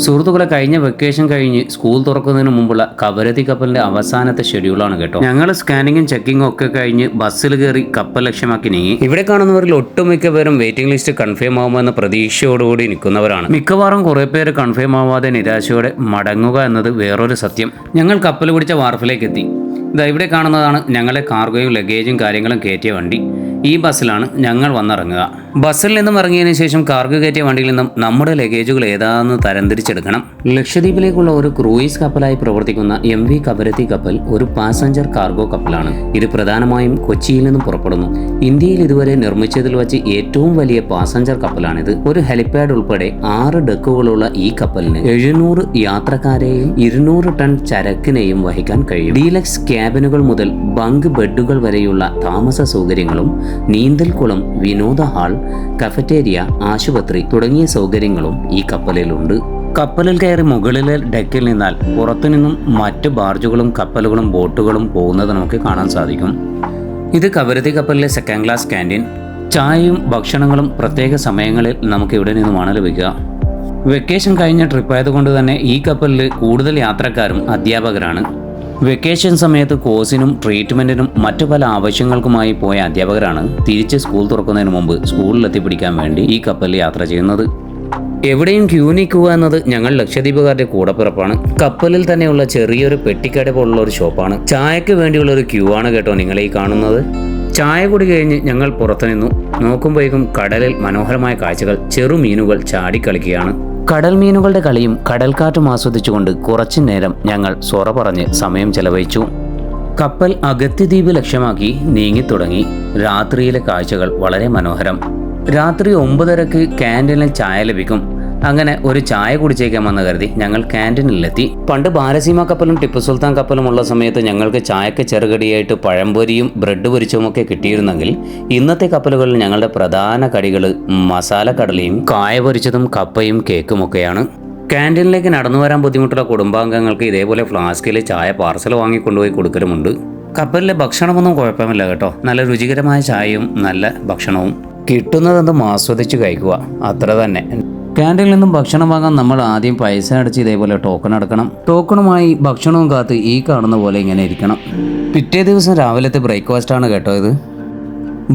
സുഹൃത്തുക്കളെ, കഴിഞ്ഞ വെക്കേഷൻ കഴിഞ്ഞ് സ്കൂൾ തുറക്കുന്നതിന് മുമ്പുള്ള കവരത്തി കപ്പലിന്റെ അവസാനത്തെ ഷെഡ്യൂളാണ് കേട്ടോ. ഞങ്ങൾ സ്കാനിങ്ങും ചെക്കിങ്ങും ഒക്കെ കഴിഞ്ഞ് ബസ്സിൽ കയറി കപ്പൽ ലക്ഷ്യമാക്കി നീങ്ങി. ഇവിടെ കാണുന്നവരിൽ ഒട്ടുമിക്ക പേരും വെയിറ്റിംഗ് ലിസ്റ്റ് കൺഫേം ആവുമെന്ന പ്രതീക്ഷയോടുകൂടി നിൽക്കുന്നവരാണ്. മിക്കവാറും കുറെ പേര് കൺഫേം ആവാതെ നിരാശയോടെ മടങ്ങുക എന്നത് വേറൊരു സത്യം. ഞങ്ങൾ കപ്പൽ പിടിച്ച വാർഫിലേക്ക് എത്തി. ഇവിടെ കാണുന്നതാണ് ഞങ്ങളെ കാർഗോയും ലഗേജും കാര്യങ്ങളും കയറ്റിയ വണ്ടി. ഈ ബസ്സിലാണ് ഞങ്ങൾ വന്നിറങ്ങുക. ബസ്സിൽ നിന്നും ഇറങ്ങിയതിനു ശേഷം കാർഗോ കയറ്റിയ വണ്ടിയിൽ നിന്നും നമ്മുടെ ലഗേജുകൾ ഏതാണെന്ന് തരംതിരിച്ചെടുക്കണം. ലക്ഷദ്വീപിലേക്കുള്ള ഒരു ക്രൂയിസ് കപ്പലായി പ്രവർത്തിക്കുന്ന MV കവരത്തി കപ്പൽ ഒരു പാസഞ്ചർ കാർഗോ കപ്പലാണ്. ഇത് പ്രധാനമായും കൊച്ചിയിൽ നിന്നും പുറപ്പെടുന്നു. ഇന്ത്യയിൽ ഇതുവരെ നിർമ്മിച്ചതിൽ വെച്ച് ഏറ്റവും വലിയ പാസഞ്ചർ കപ്പലാണിത്. ഒരു ഹെലിപാഡ് ഉൾപ്പെടെ 6 ഡെക്കുകളുള്ള ഈ കപ്പലിന് 700 യാത്രക്കാരെയും 200 ടൺ ചരക്കിനെയും വഹിക്കാൻ കഴിയും. ഡീലക്സ് ക്യാബിനുകൾ മുതൽ ബങ്ക് ബെഡുകൾ വരെയുള്ള താമസ സൗകര്യങ്ങളും നീന്തൽക്കുളം, വിനോദ ഹാൾ, കഫറ്റേരിയ, ആശുപത്രി തുടങ്ങിയ സൗകര്യങ്ങളും ഈ കപ്പലിലുണ്ട്. കപ്പലിൽ കയറി മുകളിലെ ഡെക്കിൽ നിന്നാൽ പുറത്തുനിന്നും മറ്റ് ബാർജുകളും കപ്പലുകളും ബോട്ടുകളും പോകുന്നത് നമുക്ക് കാണാൻ സാധിക്കും. ഇത് കവരത്തി കപ്പലിലെ സെക്കൻഡ് ക്ലാസ് ക്യാൻറ്റീൻ. ചായയും ഭക്ഷണങ്ങളും പ്രത്യേക സമയങ്ങളിൽ നമുക്ക് ഇവിടെ നിന്നുമാണ് ലഭിക്കുക. വെക്കേഷൻ കഴിഞ്ഞ ട്രിപ്പായതുകൊണ്ട് തന്നെ ഈ കപ്പലിൽ കൂടുതൽ യാത്രക്കാരും അധ്യാപകരാണ്. വെക്കേഷൻ സമയത്ത് കോഴ്സിനും ട്രീറ്റ്മെൻറ്റിനും മറ്റു പല ആവശ്യങ്ങൾക്കുമായി പോയ അധ്യാപകരാണ് തിരിച്ച് സ്കൂൾ തുറക്കുന്നതിന് മുമ്പ് സ്കൂളിലെത്തിപ്പിടിക്കാൻ വേണ്ടി ഈ കപ്പലിൽ യാത്ര ചെയ്യുന്നത്. എവിടെയും ക്യൂ നിൽക്കുക എന്നത് ഞങ്ങൾ ലക്ഷദ്വീപുകാരുടെ കൂടപ്പിറപ്പാണ്. കപ്പലിൽ തന്നെയുള്ള ചെറിയൊരു പെട്ടിക്കട പോലുള്ള ഒരു ഷോപ്പാണ്. ചായക്ക് വേണ്ടിയുള്ള ഒരു ക്യൂ ആണ് കേട്ടോ നിങ്ങളെ ഈ കാണുന്നത്. ചായ കൂടി കഴിഞ്ഞ് ഞങ്ങൾ പുറത്തു നിന്നു. നോക്കുമ്പോഴേക്കും കടലിൽ മനോഹരമായ കാഴ്ചകൾ. ചെറുമീനുകൾ ചാടിക്കളിക്കുകയാണ്. കടൽ മീനുകളുടെ കളിയും കടൽക്കാറ്റും ആസ്വദിച്ചുകൊണ്ട് കുറച്ചു നേരം ഞങ്ങൾ സൊറ പറഞ്ഞ് സമയം ചെലവഴിച്ചു. കപ്പൽ അഗത്തി ദ്വീപ് ലക്ഷ്യമാക്കി നീങ്ങിത്തുടങ്ങി. രാത്രിയിലെ കാഴ്ചകൾ വളരെ മനോഹരം. രാത്രി 9:30 ക്യാൻറ്റീനിൽ ചായ ലഭിക്കും. അങ്ങനെ ഒരു ചായ കുടിച്ചേക്കാമെന്ന് കരുതി ഞങ്ങൾ ക്യാൻറ്റീനിലെത്തി. പണ്ട് ബാരസീമ കപ്പലും ടിപ്പു സുൽത്താൻ കപ്പലും ഉള്ള സമയത്ത് ഞങ്ങൾക്ക് ചായക്ക് ചെറുകടിയായിട്ട് പഴംപൊരിയും ബ്രെഡ് പൊരിച്ചുമൊക്കെ കിട്ടിയിരുന്നെങ്കിൽ ഇന്നത്തെ കപ്പലുകളിൽ ഞങ്ങളുടെ പ്രധാന കടികൾ മസാലക്കടലയും കായ പൊരിച്ചതും കപ്പയും കേക്കുമൊക്കെയാണ്. ക്യാൻറ്റീനിലേക്ക് നടന്നു വരാൻ ബുദ്ധിമുട്ടുള്ള കുടുംബാംഗങ്ങൾക്ക് ഇതേപോലെ ഫ്ലാസ്കിൽ ചായ പാർസൽ വാങ്ങിക്കൊണ്ടുപോയി കൊടുക്കലുമുണ്ട്. കപ്പലിലെ ഭക്ഷണമൊന്നും കുഴപ്പമില്ല കേട്ടോ. നല്ല രുചികരമായ ചായയും നല്ല ഭക്ഷണവും. കിട്ടുന്നതെന്തും ആസ്വദിച്ച് കഴിക്കുക, അത്ര തന്നെ. ക്യാൻറ്റീനിൽ നിന്നും ഭക്ഷണം വാങ്ങാൻ നമ്മൾ ആദ്യം പൈസ അടച്ച് ഇതേപോലെ ടോക്കൺ എടുക്കണം. ടോക്കണുമായി ഭക്ഷണവും കാത്ത് ഈ കാണുന്ന പോലെ ഇങ്ങനെ ഇരിക്കണം. പിറ്റേ ദിവസം രാവിലത്തെ ബ്രേക്ക്ഫാസ്റ്റാണ് കേട്ടോ ഇത്.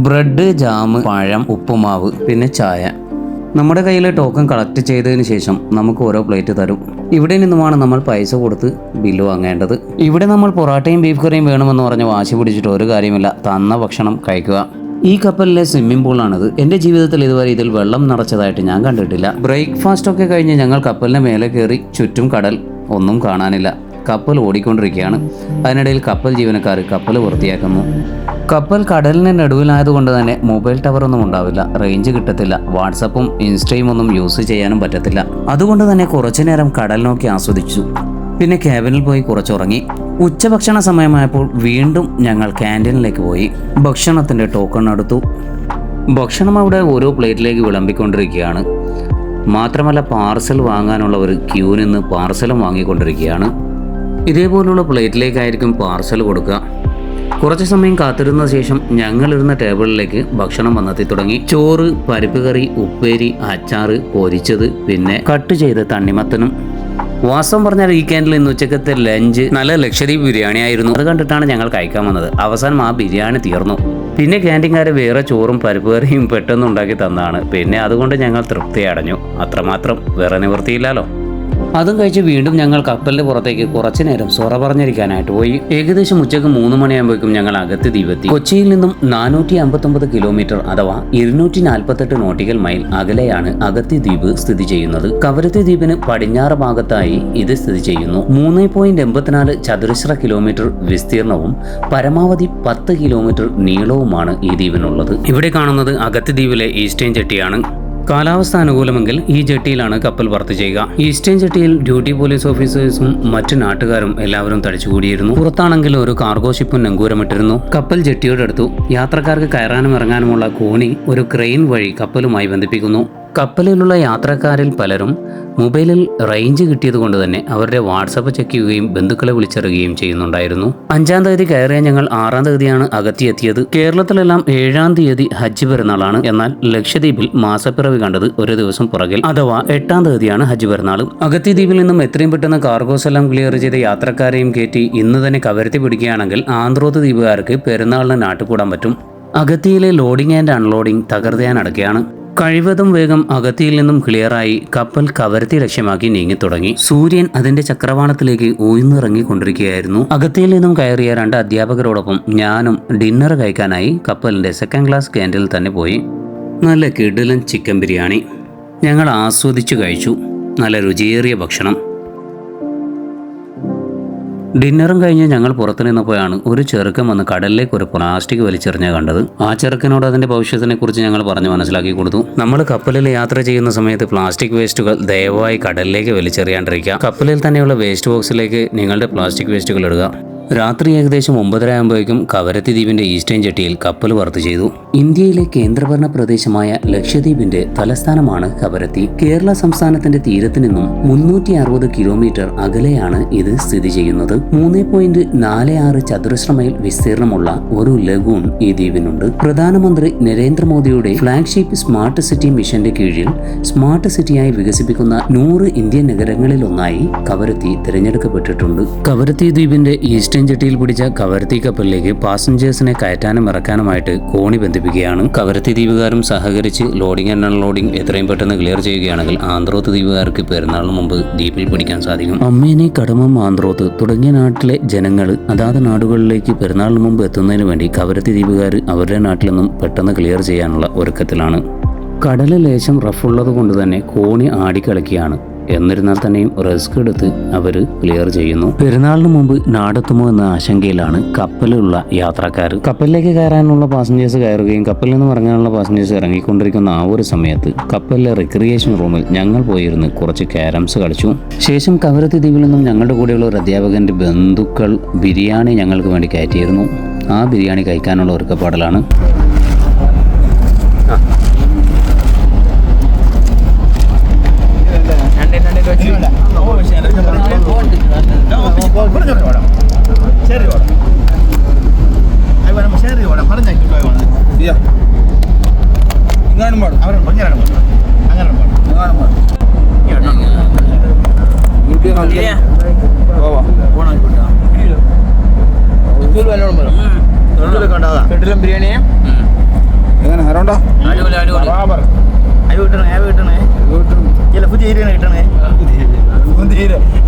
ബ്രെഡ്, ജാം, പഴം, ഉപ്പുമാവ്, പിന്നെ ചായ. നമ്മുടെ കയ്യിൽ ടോക്കൺ കളക്ട് ചെയ്തതിന് ശേഷം നമുക്ക് ഓരോ പ്ലേറ്റ് തരും. ഇവിടെ നിന്നുമാണ് നമ്മൾ പൈസ കൊടുത്ത് ബില്ല് വാങ്ങേണ്ടത്. ഇവിടെ നമ്മൾ പൊറാട്ടയും ബീഫ് കറിയും വേണമെന്ന് പറഞ്ഞ് വാശി പിടിച്ചിട്ട് ഒരു കാര്യമില്ല. തന്ന ഭക്ഷണം കഴിക്കുക. ഈ കപ്പലിലെ സ്വിമ്മിംഗ് പൂളാണിത്. എൻ്റെ ജീവിതത്തിൽ ഇതുവരെ ഇതിൽ വെള്ളം നിറച്ചതായിട്ട് ഞാൻ കണ്ടിട്ടില്ല. ബ്രേക്ക്ഫാസ്റ്റൊക്കെ കഴിഞ്ഞ് ഞങ്ങൾ കപ്പലിൻ്റെ മേലെ കയറി. ചുറ്റും കടൽ, ഒന്നും കാണാനില്ല. കപ്പൽ ഓടിക്കൊണ്ടിരിക്കുകയാണ്. അതിനിടയിൽ കപ്പൽ ജീവനക്കാർ കപ്പൽ വൃത്തിയാക്കുന്നു. കപ്പൽ കടലിന് നടുവിലായതുകൊണ്ട് തന്നെ മൊബൈൽ ടവറൊന്നും ഉണ്ടാവില്ല. റേഞ്ച് കിട്ടത്തില്ല. വാട്സപ്പും ഇൻസ്റ്റയും ഒന്നും യൂസ് ചെയ്യാനും പറ്റത്തില്ല. അതുകൊണ്ട് തന്നെ കുറച്ചു നേരം കടൽ നോക്കി ആസ്വദിച്ചു. പിന്നെ ക്യാബിനിൽ പോയി കുറച്ചുറങ്ങി. ഉച്ചഭക്ഷണ സമയമായപ്പോൾ വീണ്ടും ഞങ്ങൾ ക്യാൻറ്റീനിലേക്ക് പോയി. ഭക്ഷണത്തിൻ്റെ ടോക്കൺ എടുത്തു. ഭക്ഷണം അവിടെ ഓരോ പ്ലേറ്റിലേക്ക് വിളമ്പിക്കൊണ്ടിരിക്കുകയാണ്. മാത്രമല്ല പാർസൽ വാങ്ങാനുള്ളവർ ക്യൂ നിന്ന് പാർസലും വാങ്ങിക്കൊണ്ടിരിക്കുകയാണ്. ഇതേപോലുള്ള പ്ലേറ്റിലേക്കായിരിക്കും പാർസൽ കൊടുക്കുക. കുറച്ച് സമയം കാത്തിരുന്ന ശേഷം ഞങ്ങളിരുന്ന ടേബിളിലേക്ക് ഭക്ഷണം വന്നെത്തി തുടങ്ങി. ചോറ്, പരിപ്പ് കറി, ഉപ്പേരി, അച്ചാറ്, പൊരിച്ചത്, പിന്നെ കട്ട് ചെയ്ത തണ്ണിമത്തനും. വാസ്തവം പറഞ്ഞാൽ ഈ ക്യാൻറ്റീനിൽ ഇന്ന് ഉച്ചക്കത്തെ ലഞ്ച് നല്ല ലക്ഷദ്വീപ് ബിരിയാണി ആയിരുന്നു. അത് കണ്ടിട്ടാണ് ഞങ്ങൾ കഴിക്കാൻ വന്നത്. അവസാനം ആ ബിരിയാണി തീർന്നു. പിന്നെ ക്യാൻറ്റീൻകാരെ വേറെ ചോറും പരിപ്പ് കറിയും പെട്ടെന്ന് ഉണ്ടാക്കി തന്നതാണ്. പിന്നെ അതുകൊണ്ട് ഞങ്ങൾ തൃപ്തി അടഞ്ഞു. അത്രമാത്രം, വേറെ നിവൃത്തിയില്ലല്ലോ. അതും കഴിച്ച് വീണ്ടും ഞങ്ങൾ കപ്പലിൻ്റെ പുറത്തേക്ക് കുറച്ചു നേരം സൊറ പറഞ്ഞിരിക്കാനായിട്ട് പോയി. ഏകദേശം ഉച്ചക്ക് 3 മണിയാകുമ്പോഴേക്കും ഞങ്ങൾ അഗത്തി ദ്വീപെത്തി. കൊച്ചിയിൽ നിന്നും 459 കിലോമീറ്റർ അഥവാ 248 നോട്ടിക്കൽ മൈൽ അകലെയാണ് അഗത്തി ദ്വീപ് സ്ഥിതി ചെയ്യുന്നത്. കവരത്തി ദ്വീപിന് പടിഞ്ഞാറ് ഭാഗത്തായി ഇത് സ്ഥിതി ചെയ്യുന്നു. 3.84 ചതുരശ്ര കിലോമീറ്റർ വിസ്തീർണവും പരമാവധി 10 കിലോമീറ്റർ നീളവുമാണ് ഈ ദ്വീപിനുള്ളത്. ഇവിടെ കാണുന്നത് അഗത്തി ദ്വീപിലെ ഈസ്റ്റേൺ ജെട്ടിയാണ്. കാലാവസ്ഥ അനുകൂലമെങ്കിൽ ഈ ജെട്ടിയിലാണ് കപ്പൽ വർക്ക് ചെയ്യുക. ഈസ്റ്റേൺ ജെട്ടിയിൽ ഡ്യൂട്ടി പോലീസ് ഓഫീസേഴ്സും മറ്റു നാട്ടുകാരും എല്ലാവരും തടിച്ചുകൂടിയിരുന്നു. പുറത്താണെങ്കിൽ ഒരു കാർഗോ ഷിപ്പും നങ്കൂരമിട്ടിരുന്നു. കപ്പൽ ജെട്ടിയോടടുത്തു. യാത്രക്കാർക്ക് കയറാനും ഇറങ്ങാനുമുള്ള കോണി ഒരു ക്രെയിൻ വഴി കപ്പലുമായി ബന്ധിപ്പിക്കുന്നു. കപ്പലിലുള്ള യാത്രക്കാരിൽ പലരും മൊബൈലിൽ റേഞ്ച് കിട്ടിയതുകൊണ്ട് തന്നെ അവരുടെ വാട്സപ്പ് ചെക്ക് ചെയ്യുകയും ബന്ധുക്കളെ വിളിച്ചറിയുകയും ചെയ്യുന്നുണ്ടായിരുന്നു. 5-ാം തീയതി കയറിയ ഞങ്ങൾ 6-ാം തീയതിയാണ് അഗത്തിയെത്തിയത്. കേരളത്തിലെല്ലാം 7-ാം തീയതി ഹജ്ജ് പെരുന്നാളാണ്. എന്നാൽ ലക്ഷദ്വീപിൽ മാസപ്പിറവി കണ്ടത് ഒരു ദിവസം പുറകിൽ, അഥവാ 8-ാം തീയതിയാണ് ഹജ്ജ് പെരുന്നാൾ. അഗത്തി ദ്വീപിൽ നിന്നും എത്രയും പെട്ടെന്ന് കാർഗോസ് എല്ലാം ക്ലിയർ ചെയ്ത് യാത്രക്കാരെയും കയറ്റി ഇന്ന് തന്നെ കവരത്തി പിടിക്കുകയാണെങ്കിൽ ആന്ത്രോത്ത് ദ്വീപുകാർക്ക് പെരുന്നാളിന് നാട്ടുകൂടാൻ പറ്റും. അഗത്തിയിലെ ലോഡിംഗ് ആൻഡ് അൺലോഡിംഗ് തകർത്തയാൻ അടക്കുകയാണ്. കഴിവതും വേഗം അഗത്തിയിൽ നിന്നും ക്ലിയറായി കപ്പൽ കവരത്തി ലക്ഷ്യമാക്കി നീങ്ങി തുടങ്ങി. സൂര്യൻ അതിന്റെ ചക്രവാളത്തിലേക്ക് ഉയർന്നിറങ്ങിക്കൊണ്ടിരിക്കുകയായിരുന്നു. അഗത്തിയിൽ നിന്നും കയറിയ 2 അധ്യാപകരോടൊപ്പം ഞാനും ഡിന്നർ കഴിക്കാനായി കപ്പലിന്റെ 2nd ക്ലാസ് ക്യാൻറ്റീനിൽ തന്നെ പോയി. നല്ല കിടിലൻ ചിക്കൻ ബിരിയാണി ഞങ്ങൾ ആസ്വദിച്ചു കഴിച്ചു. നല്ല രുചിയേറിയ ഭക്ഷണം. ഡിന്നറും കഴിഞ്ഞ് ഞങ്ങൾ പുറത്തു നിന്നപ്പോഴാണ് ഒരു ചെറുക്കൻ വന്ന് കടലിലേക്ക് ഒരു പ്ലാസ്റ്റിക് വലിച്ചെറിഞ്ഞ കണ്ടത്. ആ ചെറുക്കനോട് അതിന്റെ ഭവിഷ്യത്തിനെ കുറിച്ച് ഞങ്ങൾ പറഞ്ഞു മനസ്സിലാക്കി കൊടുത്തു. നമ്മൾ കപ്പലിൽ യാത്ര ചെയ്യുന്ന സമയത്ത് പ്ലാസ്റ്റിക് വേസ്റ്റുകൾ ദയവായി കടലിലേക്ക് വലിച്ചെറിയാണ്ടിരിക്കുക. കപ്പലിൽ തന്നെയുള്ള വേസ്റ്റ് ബോക്സിലേക്ക് നിങ്ങളുടെ പ്ലാസ്റ്റിക് വേസ്റ്റുകൾ ഇടുക. രാത്രി ഏകദേശം 9:30 ആകുമ്പോഴേക്കും കവരത്തി ദ്വീപിന്റെ ഈസ്റ്റേൺ ജെട്ടിയിൽ കപ്പൽ വർക്ക് ചെയ്തു. ഇന്ത്യയിലെ കേന്ദ്രഭരണ പ്രദേശമായ ലക്ഷദ്വീപിന്റെ തലസ്ഥാനമാണ് കവരത്തി. കേരള സംസ്ഥാനത്തിന്റെ തീരത്ത് നിന്നും 360 കിലോമീറ്റർ അകലെയാണ് ഇത് സ്ഥിതി ചെയ്യുന്നത്. 3.46 ചതുരശ്ര മൈൽ വിസ്തീർണമുള്ള ഒരു ലഗൂൺ ഈ ദ്വീപിനുണ്ട്. പ്രധാനമന്ത്രി നരേന്ദ്രമോദിയുടെ ഫ്ലാഗ്ഷിപ്പ് സ്മാർട്ട് സിറ്റി മിഷന്റെ കീഴിൽ സ്മാർട്ട് സിറ്റിയായി വികസിപ്പിക്കുന്ന 100 ഇന്ത്യൻ നഗരങ്ങളിലൊന്നായി കവരത്തി തിരഞ്ഞെടുക്കപ്പെട്ടിട്ടുണ്ട്. കവരത്തി ദ്വീപിന്റെ ഈസ്റ്റേൺ ജെട്ടിയിൽ പിടിച്ച കവരത്തി കപ്പലിലേക്ക് പാസഞ്ചേഴ്സിനെ കയറ്റാനും ഇറക്കാനുമായിട്ട് കോണി ബന്ധിപ്പിക്കുകയാണ്. കവരത്തി ദ്വീപുകാരും സഹകരിച്ച് ലോഡിംഗ് ആൻഡ് അൺലോഡിംഗ് എത്രയും പെട്ടെന്ന് ക്ലിയർ ചെയ്യുകയാണെങ്കിൽ ആന്ത്രോത്ത് ദ്വീപുകാർക്ക് പെരുന്നാളിന് മുമ്പ് ദ്വീപിൽ പിടിക്കാൻ സാധിക്കും. അമ്മേനെ, കടമം, ആന്ത്രോത്ത് തുടങ്ങിയ നാട്ടിലെ ജനങ്ങൾ അതാത് നാടുകളിലേക്ക് പെരുന്നാളിന് മുമ്പ് എത്തുന്നതിന് വേണ്ടി കവരത്തി ദ്വീപുകാർ അവരുടെ നാട്ടിൽ നിന്നും പെട്ടെന്ന് ക്ലിയർ ചെയ്യാനുള്ള ഒരുക്കത്തിലാണ്. കടല് ലേശം റഫുള്ളത് കൊണ്ട് തന്നെ കോണി ആടിക്കളിക്കുകയാണ്. എന്നിരുന്നാൽ തന്നെയും റിസ്ക് എടുത്ത് അവർ ക്ലിയർ ചെയ്യുന്നു. പെരുന്നാളിന് മുമ്പ് നാടെത്തുമോ എന്ന ആശങ്കയിലാണ് കപ്പലിലുള്ള യാത്രക്കാർ. കപ്പലിലേക്ക് കയറാനുള്ള പാസഞ്ചേഴ്സ് കയറുകയും കപ്പലിൽ നിന്ന് ഇറങ്ങാനുള്ള പാസഞ്ചേഴ്സ് ഇറങ്ങിക്കൊണ്ടിരിക്കുന്ന ആ ഒരു സമയത്ത് കപ്പലിലെ റിക്രിയേഷൻ റൂമിൽ ഞങ്ങൾ പോയിരുന്ന് കുറച്ച് ക്യാരംസ് കളിച്ചു. ശേഷം കവരത്തി ദ്വീപിൽ നിന്നും ഞങ്ങളുടെ കൂടെയുള്ള ഒരു അധ്യാപകന്റെ ബന്ധുക്കൾ ബിരിയാണി ഞങ്ങൾക്ക് വേണ്ടി കയറ്റിയിരുന്നു. ആ ബിരിയാണി കഴിക്കാനുള്ള ഒരുക്കപ്പാടലാണ്.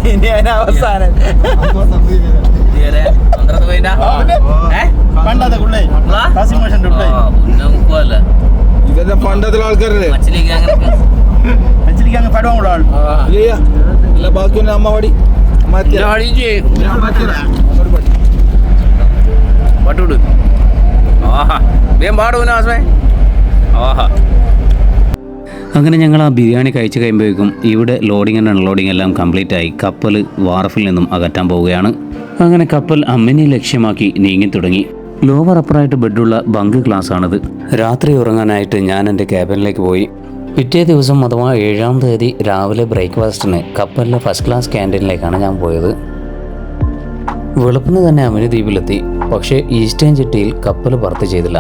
ബിരിയാണി അവസാനം ഇതെല്ലാം പണ്ടത്തിലെ ആൾക്കാരല്ലേ ബാക്കി അമ്മ പാടി പാട്ടോട് പാടുവേ. അങ്ങനെ ഞങ്ങൾ ആ ബിരിയാണി കഴിച്ചു കഴിയുമ്പോഴേക്കും ഇവിടെ ലോഡിംഗ് ആൻഡ് അൺലോഡിംഗ് എല്ലാം കംപ്ലീറ്റ് ആയി കപ്പൽ വാർഫിൽ നിന്നും അകറ്റാൻ പോവുകയാണ്. അങ്ങനെ കപ്പൽ അമ്മിനെ ലക്ഷ്യമാക്കി നീങ്ങി തുടങ്ങി. ലോവർ അപ്പറായിട്ട് ബെഡുള്ള ബങ്ക് ക്ലാസ്സാണിത്. രാത്രി ഉറങ്ങാനായിട്ട് ഞാൻ എൻ്റെ ക്യാബിനിലേക്ക് പോയി. പിറ്റേ ദിവസം അഥവാ 7-ാം തീയതി രാവിലെ ബ്രേക്ക്ഫാസ്റ്റിന് കപ്പലിലെ ഫസ്റ്റ് ക്ലാസ് ക്യാൻറ്റീനിലേക്കാണ് ഞാൻ പോയത്. വെളുപ്പിന് തന്നെ അമിനി ദ്വീപിലെത്തി. പക്ഷേ ഈസ്റ്റേൺ ജെട്ടിയിൽ കപ്പൽ ബർത്ത് ചെയ്തില്ല.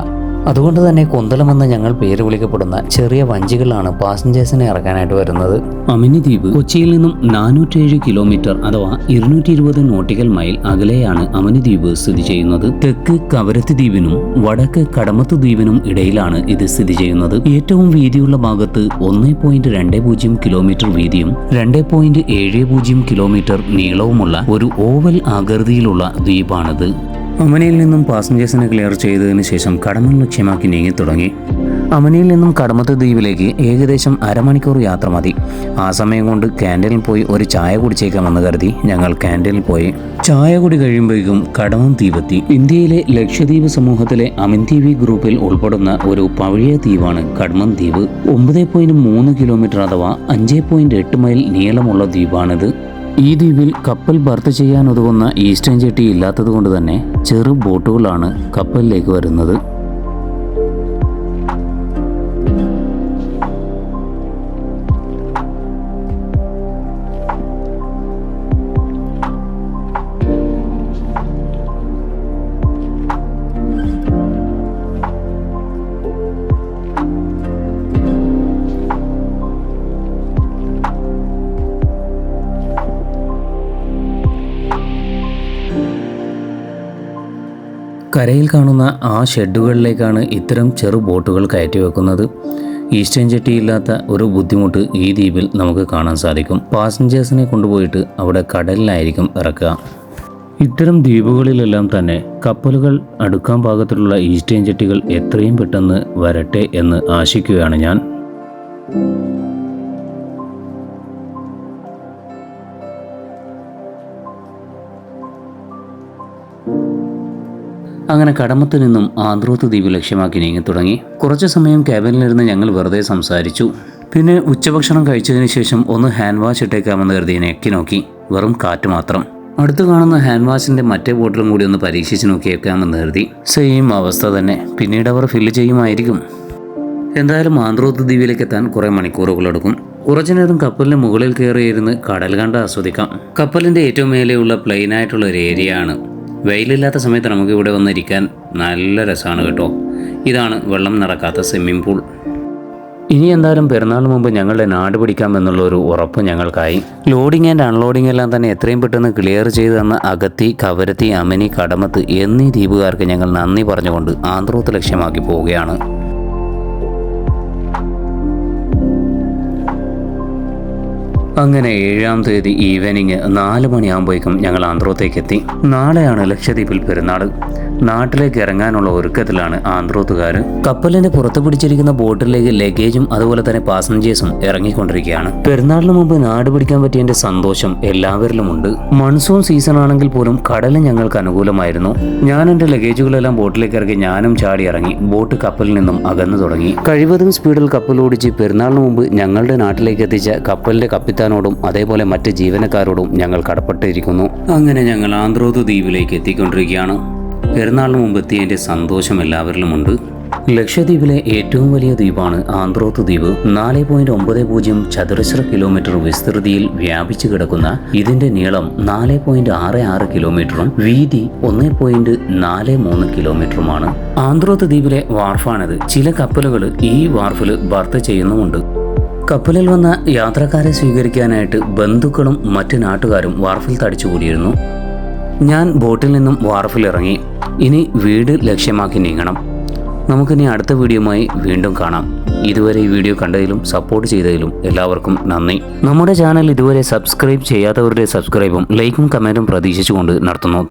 അതുകൊണ്ട് തന്നെ കൊന്തലമെന്ന് ഞങ്ങൾ പേര് വിളിക്കപ്പെടുന്ന ചെറിയ വഞ്ചികളാണ് പാസഞ്ചേഴ്സിനെ ഇറക്കാനായിട്ട് വരുന്നത്. അമിനി ദ്വീപ് കൊച്ചിയിൽ നിന്നും 407 കിലോമീറ്റർ അഥവാ 220 നോട്ടിക്കൽ മൈൽ അകലെയാണ് അമിനി ദ്വീപ് സ്ഥിതി ചെയ്യുന്നത്. തെക്ക് കവരത്തി ദ്വീപിനും വടക്ക് കടമത്ത് ദ്വീപിനും ഇടയിലാണ് ഇത് സ്ഥിതി ചെയ്യുന്നത്. ഏറ്റവും വീതിയുള്ള ഭാഗത്ത് 1.20 കിലോമീറ്റർ വീതിയും 2.70 കിലോമീറ്റർ നീളവുമുള്ള ഒരു ഓവൽ ആകൃതിയിലുള്ള ദ്വീപാണിത്. അമനിയിൽ നിന്നും പാസഞ്ചേഴ്സിനെ ക്ലിയർ ചെയ്തതിന് ശേഷം കടമം ലക്ഷ്യമാക്കി നീങ്ങി തുടങ്ങി. അമനിയിൽ നിന്നും കടമത്ത് ദ്വീപിലേക്ക് ഏകദേശം അരമണിക്കൂർ യാത്ര മതി. ആ സമയം കൊണ്ട് ക്യാൻറ്റീനിൽ പോയി ഒരു ചായ കുടിച്ചേക്കാമെന്ന് കരുതി ഞങ്ങൾ ക്യാൻറ്റീനിൽ പോയി. ചായ കുടി കഴിയുമ്പോഴേക്കും കടമം ദ്വീപെത്തി. ഇന്ത്യയിലെ ലക്ഷദ്വീപ് സമൂഹത്തിലെ അമിൻ ദ്വീപ് ഗ്രൂപ്പിൽ ഉൾപ്പെടുന്ന ഒരു പഴയ ദ്വീപാണ് കടമം ദ്വീപ്. 9.3 കിലോമീറ്റർ അഥവാ 5.8 മൈൽ നീളമുള്ള ദ്വീപാണിത്. ഈ ദ്വീപിൽ കപ്പൽ ബർത്ത് ചെയ്യാൻ ഉതകുന്ന ഈസ്റ്റേൺ ജെട്ടി ഇല്ലാത്തത് കൊണ്ട് തന്നെ ചെറു ബോട്ടുകളാണ് കപ്പലിലേക്ക് വരുന്നത്. കരയിൽ കാണുന്ന ആ ഷെഡുകളിലേക്കാണ് ഇത്തരം ചെറു ബോട്ടുകൾ കയറ്റി വെക്കുന്നത്. ഈസ്റ്റേൺ ജെട്ടിയില്ലാത്ത ഒരു ബുദ്ധിമുട്ട് ഈ ദ്വീപിൽ നമുക്ക് കാണാൻ സാധിക്കും. പാസഞ്ചേഴ്സിനെ കൊണ്ടുപോയിട്ട് അവിടെ കടലിലായിരിക്കും ഇറക്കുക. ഇത്തരം ദ്വീപുകളിലെല്ലാം തന്നെ കപ്പലുകൾ അടുക്കാൻ പാകത്തിലുള്ള ഈസ്റ്റേൺ ജെട്ടികൾ എത്രയും പെട്ടെന്ന് വരട്ടെ എന്ന് ആശിക്കുകയാണ് ഞാൻ. അങ്ങനെ കടമത്ത് നിന്നും ആന്ത്രോത്ത് ദ്വീപ് ലക്ഷ്യമാക്കി നീങ്ങി തുടങ്ങി. കുറച്ചു സമയം ക്യാബിനിലിരുന്ന് ഞങ്ങൾ വെറുതെ സംസാരിച്ചു. പിന്നെ ഉച്ചഭക്ഷണം കഴിച്ചതിന് ശേഷം ഒന്ന് ഹാൻഡ് വാഷ് ഇട്ടേക്കാമെന്ന് കരുതി ഞെക്കി നോക്കി. വെറും കാറ്റ് മാത്രം. അടുത്ത് കാണുന്ന ഹാൻഡ് വാഷിൻ്റെ മറ്റേ ബോട്ടിലും കൂടി ഒന്ന് പരീക്ഷിച്ച് നോക്കിയേക്കാമെന്ന് കരുതി. സെയിം അവസ്ഥ തന്നെ. പിന്നീട് അവർ ഫില്ല് ചെയ്യുമായിരിക്കും. എന്തായാലും ആന്ത്രോത്ത് ദ്വീപിലേക്ക് എത്താൻ കുറേ മണിക്കൂറുകളെടുക്കും. കുറച്ചു നേരം കപ്പലിന് മുകളിൽ കയറിയിരുന്ന് കടൽ കണ്ട് ആസ്വദിക്കാം. കപ്പലിൻ്റെ ഏറ്റവും മേലെയുള്ള പ്ലെയിനായിട്ടുള്ള ഒരു ഏരിയ ആണ്. വെയിലില്ലാത്ത സമയത്ത് നമുക്ക് ഇവിടെ വന്നിരിക്കാൻ നല്ല രസമാണ് കേട്ടോ. ഇതാണ് വെള്ളം നടക്കാത്ത സ്വിമ്മിംഗ് പൂൾ. ഇനി എന്തായാലും പെരുന്നാളിന് മുമ്പ് ഞങ്ങളുടെ നാട് പിടിക്കാമെന്നുള്ള ഒരു ഉറപ്പ് ഞങ്ങൾക്കായി. ലോഡിംഗ് ആൻഡ് അൺലോഡിംഗ് എല്ലാം തന്നെ എത്രയും പെട്ടെന്ന് ക്ലിയർ ചെയ്തു തന്ന അഗത്തി, കവരത്തി, അമിനി, കടമത്ത് എന്നീ ദ്വീപുകാർക്ക് ഞങ്ങൾ നന്ദി പറഞ്ഞുകൊണ്ട് ആന്ത്രോത്ത് ലക്ഷ്യമാക്കി പോവുകയാണ്. അങ്ങനെ 7-ാം തീയതി ഈവനിങ് 4 മണിയാകുമ്പോഴേക്കും ഞങ്ങൾ ആന്ത്രോത്തേക്ക് എത്തി. നാളെയാണ് ലക്ഷദ്വീപിൽ പെരുന്നാൾ. നാട്ടിലേക്ക് ഇറങ്ങാനുള്ള ഒരുക്കത്തിലാണ് ആന്ത്രോത്തുകാർ. കപ്പലിന്റെ പുറത്ത് പിടിച്ചിരിക്കുന്ന ബോട്ടിലേക്ക് ലഗേജും അതുപോലെ തന്നെ പാസഞ്ചേഴ്സും ഇറങ്ങിക്കൊണ്ടിരിക്കുകയാണ്. പെരുന്നാളിന് മുമ്പ് നാട് പിടിക്കാൻ പറ്റിയതിന്റെ സന്തോഷം എല്ലാവരിലുമുണ്ട്. മൺസൂൺ സീസൺ ആണെങ്കിൽ പോലും കടല് ഞങ്ങൾക്ക് അനുകൂലമായിരുന്നു. ഞാൻ എൻ്റെ ലഗേജുകളെല്ലാം ബോട്ടിലേക്ക് ഇറക്കി ഞാനും ചാടി ഇറങ്ങി. ബോട്ട് കപ്പലിൽ നിന്നും അകന്നു തുടങ്ങി. കഴിവതും സ്പീഡിൽ കപ്പൽ ഓടിച്ച് പെരുന്നാളിന് മുമ്പ് ഞങ്ങളുടെ നാട്ടിലേക്ക് എത്തിച്ച കപ്പലിന്റെ കപ്പിത്താനോടും അതേപോലെ മറ്റ് ജീവനക്കാരോടും ഞങ്ങൾ കടപ്പെട്ടിരിക്കുന്നു. അങ്ങനെ ഞങ്ങൾ ആന്ത്രോത്ത് ദ്വീപിലേക്ക് എത്തിക്കൊണ്ടിരിക്കുകയാണ്. പെരുന്നാളിന് മുമ്പ് എത്തിയതിൻ്റെ സന്തോഷം എല്ലാവരിലുമുണ്ട്. ലക്ഷദ്വീപിലെ ഏറ്റവും വലിയ ദ്വീപാണ് ആന്ത്രോത്ത് ദ്വീപ്. 4.90 ചതുരശ്ര കിലോമീറ്റർ വിസ്തൃതിയിൽ വ്യാപിച്ചു കിടക്കുന്ന ഇതിന്റെ നീളം 4.66 കിലോമീറ്ററും വീതി 1.43 കിലോമീറ്ററുമാണ്. ആന്ത്രോത്ത് ദ്വീപിലെ വാർഫാണിത്. ചില കപ്പലുകൾ ഈ വാർഫിൽ ബർത്ത് ചെയ്യുന്നുമുണ്ട്. കപ്പലിൽ വന്ന യാത്രക്കാരെ സ്വീകരിക്കാനായിട്ട് ബന്ധുക്കളും മറ്റ് നാട്ടുകാരും വാർഫിൽ തടിച്ചുകൂടിയിരുന്നു. ഞാൻ ബോട്ടിൽ നിന്നും വാർഫിലിറങ്ങി. ഇനി വീട് ലക്ഷ്യമാക്കി നീങ്ങണം. നമുക്കിനി അടുത്ത വീഡിയോയുമായി വീണ്ടും കാണാം. ഇതുവരെ ഈ വീഡിയോ കണ്ടതിലും സപ്പോർട്ട് ചെയ്തതിലും എല്ലാവർക്കും നന്ദി. നമ്മുടെ ചാനൽ ഇതുവരെ സബ്സ്ക്രൈബ് ചെയ്യാത്തവരുടെ സബ്സ്ക്രൈബും ലൈക്കും കമൻറ്റും പ്രതീക്ഷിച്ചുകൊണ്ട് നടത്തുന്നു.